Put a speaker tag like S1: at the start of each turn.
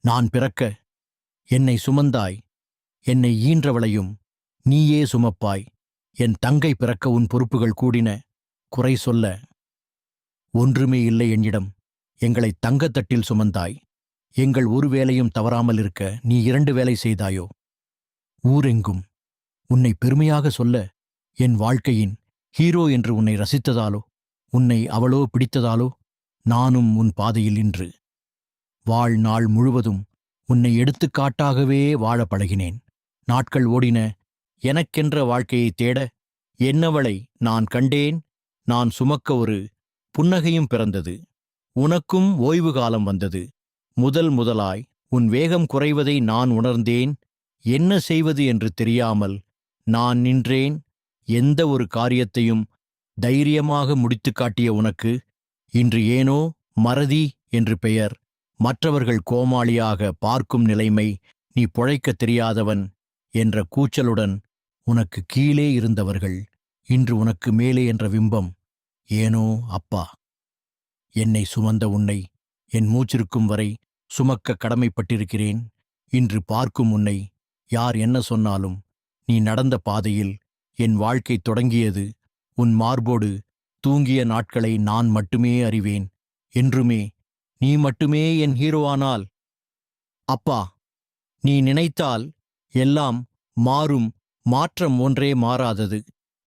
S1: நான் பிறக்க என்னை சுமந்தாய், என்னை ஈன்றவளையும் நீயே சுமப்பாய். என் தங்கை பிறக்க உன் பொறுப்புகள் கூடின. குறை சொல்ல ஒன்றுமே இல்லை என்னிடம். எங்களை தங்கத்தட்டில் சுமந்தாய். எங்கள் ஒரு வேலையும் தவறாமல் இருக்க நீ 2 வேலை செய்தாயோ? ஊரெங்கும் உன்னை பெருமையாக சொல்ல என் வாழ்க்கையின் ஹீரோ என்று உன்னை ரசித்ததாலோ, உன்னை அவளோ பிடித்ததாலோ நானும் உன் பாதையில் நின்று வாழ்நாள் முழுவதும் உன்னை எடுத்துக்காட்டாகவே வாழ பழகினேன். நாட்கள் ஓடின. எனக்கென்ற வாழ்க்கையைத் தேட என்னவளை நான் கண்டேன். நான் சுமக்க ஒரு புன்னகையும் பிறந்தது. உனக்கும் ஓய்வு காலம் வந்தது. முதலாய் உன் வேகம் குறைவதை நான் உணர்ந்தேன். என்ன செய்வது என்று தெரியாமல் நான் நின்றேன். எந்த ஒரு காரியத்தையும் தைரியமாக முடித்துக் காட்டிய உனக்கு இன்று ஏனோ மறதி என்று பெயர். மற்றவர்கள் கோமாளியாக பார்க்கும் நிலைமை, நீ பொழைக்கத் தெரியாதவன் என்ற கூச்சலுடன் உனக்கு கீழே இருந்தவர்கள் இன்று உனக்கு மேலே என்ற விம்பம். ஏனோ அப்பா, என்னை சுமந்த உன்னை என் மூச்சிருக்கும் வரை சுமக்க கடமைப்பட்டிருக்கிறேன். இன்று பார்க்கும் உன்னை யார் என்ன சொன்னாலும் நீ நடந்த பாதையில் என் வாழ்க்கை தொடங்கியது. உன் மார்போடு தூங்கிய நாட்களை நான் மட்டுமே அறிவேன். என்றுமே நீ மட்டுமே என் ஹீரோவானால், அப்பா, நீ நினைத்தால் எல்லாம் மாறும். மாற்றம் ஒன்றே மாறாதது.